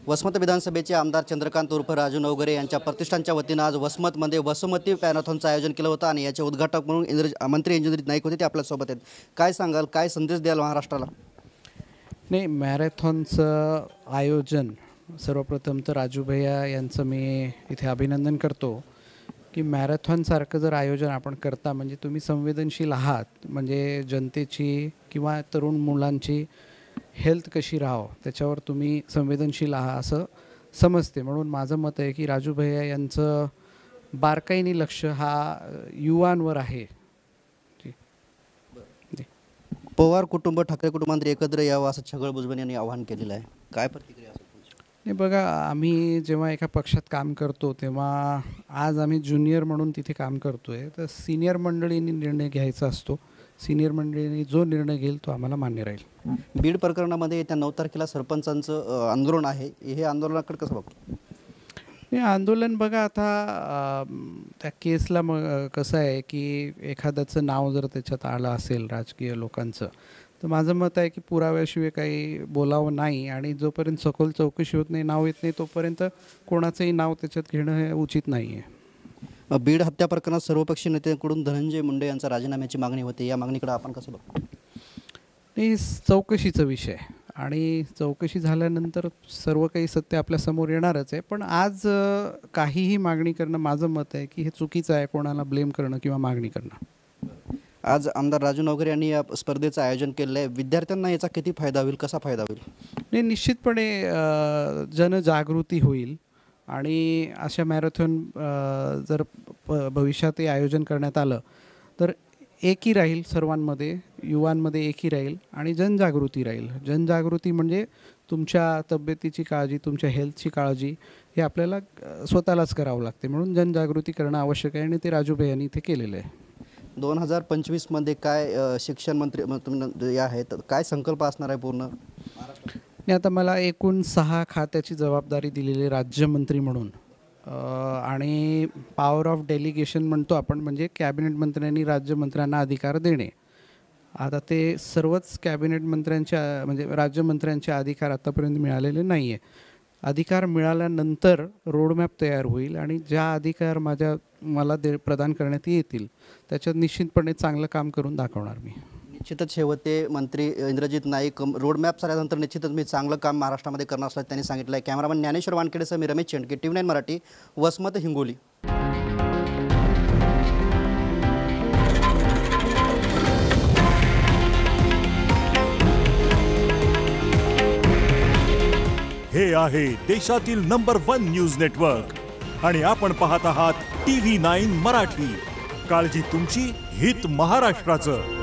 वसमत विधानसभेचे आमदार चंद्रकांत उर्फ राजू नवघरे यांच्या प्रतिष्ठानच्या वतीनं आज वसमतमध्ये वसुमती मॅरेथॉनचं आयोजन केलं होतं आणि याचे उद्घाटक म्हणून मंत्री इंद्रजित नाईक होते, ते आपल्यासोबत आहेत। काय सांगाल, काय संदेश द्याल महाराष्ट्राला? नाही, मॅरेथॉनचं आयोजन सर्वप्रथम तर राजू भैया यांचं मी इथे अभिनंदन करतो की मॅरेथॉनसारखं जर आयोजन आपण करता म्हणजे तुम्ही संवेदनशील आहात, म्हणजे जनतेची किंवा तरुण मुलांची हेल्थ कशी राहावं त्याच्यावर तुम्ही संवेदनशील आहात असं समजते। म्हणून माझं मत आहे की राजू भैया यांचं बारकाईने लक्ष हा युवांवर आहे। पवार कुटुंब ठाकरे कुटुंबांमध्ये एकत्र यावं असं छगन भुजबळ यांनी आवाहन केलेलं आहे, काय प्रतिक्रिया असेल तुमची? नाही बघा, आम्ही जेव्हा एका पक्षात काम करतो तेव्हा आज आम्ही ज्युनियर म्हणून तिथे काम करतो आहे, तर सिनियर मंडळींनी निर्णय घ्यायचा असतो। सिनियर मंडळींनी जो निर्णय घेईल तो आम्हाला मान्य राहील। बीड प्रकरणामध्ये येत्या 9 तारखेला सरपंचांचं आंदोलन आहे, हे आंदोलनाकडे कसं बघतो? नाही, आंदोलन बघा आता त्या केसला कसं आहे की एखाद्याचं नाव जर त्याच्यात आलं असेल राजकीय लोकांचं, तर माझं मत आहे की पुराव्याशिवाय काही बोलावं नाही आणि जोपर्यंत सखोल चौकशी होत नाही, नाव येत नाही, तोपर्यंत कोणाचंही नाव त्याच्यात घेणं हे उचित नाही आहे। बीड हत्या प्रकरणात सर्वपक्षीय नेत्यांकडून धनंजय मुंडे यांच्या राजीनाम्याची मागणी होती, या मागणीकडे आपण कसं बघतो? नाही, चौकशीचा विषय आणि चौकशी झाल्यानंतर सर्व काही सत्य आपल्यासमोर येणारच आहे, पण आज काहीही मागणी करणं माझं मत आहे की हे चुकीचं आहे, कोणाला ब्लेम करणं किंवा मागणी करणं। आज आमदार राजू नवघरे यांनी या स्पर्धेचं आयोजन केलं आहे, विद्यार्थ्यांना याचा किती फायदा होईल, कसा फायदा होईल? नाही, निश्चितपणे जनजागृती होईल आणि अशा मॅरेथॉन जर भविष्यातही आयोजन करण्यात आलं तर एकी राहील, सर्वांमध्ये युवांमध्ये एकी राहील आणि जनजागृती राहील। जनजागृती म्हणजे तुमच्या तब्येतीची काळजी, तुमच्या हेल्थची काळजी हे आपल्याला स्वतःलाच करावं लागते, म्हणून जनजागृती करणं आवश्यक आहे आणि ते राजू भैया यांनी इथे केलेलं आहे। 2025 मध्ये काय शिक्षण मंत्री तुम्ही आहेत, काय संकल्प असणार आहे पूर्ण? नाही, आता मला एकूण 6 खात्याची जबाबदारी दिलेली राज्यमंत्री म्हणून आणि पॉवर ऑफ डेलिगेशन म्हणतो आपण, म्हणजे कॅबिनेट मंत्र्यांनी राज्यमंत्र्यांना अधिकार देणे। आता ते सर्वच कॅबिनेट मंत्र्यांच्या म्हणजे राज्यमंत्र्यांचे अधिकार आतापर्यंत मिळालेले नाही आहे। अधिकार मिळाल्यानंतर रोडमॅप तयार होईल आणि ज्या अधिकार मला प्रदान करण्यात येतील त्याच्यात निश्चितपणे चांगलं काम करून दाखवणार मी। निश्चितच शेवटे मंत्री इंद्रजित नाईक रोडमॅप झाल्यानंतर निश्चितच मी चांगलं काम महाराष्ट्रामध्ये करणार असल्याचं त्यांनी सांगितलं आहे। कॅमेरामन ज्ञानेश्वर वानखेडेसह मी रमेश चेंडके, TV9 मराठी, वसमत, हिंगोली। हे आहे देशातील नंबर 1 न्यूज नेटवर्क आणि आपण पाहत आहात TV9 मराठी। काळजी तुमची, हित महाराष्ट्राचं।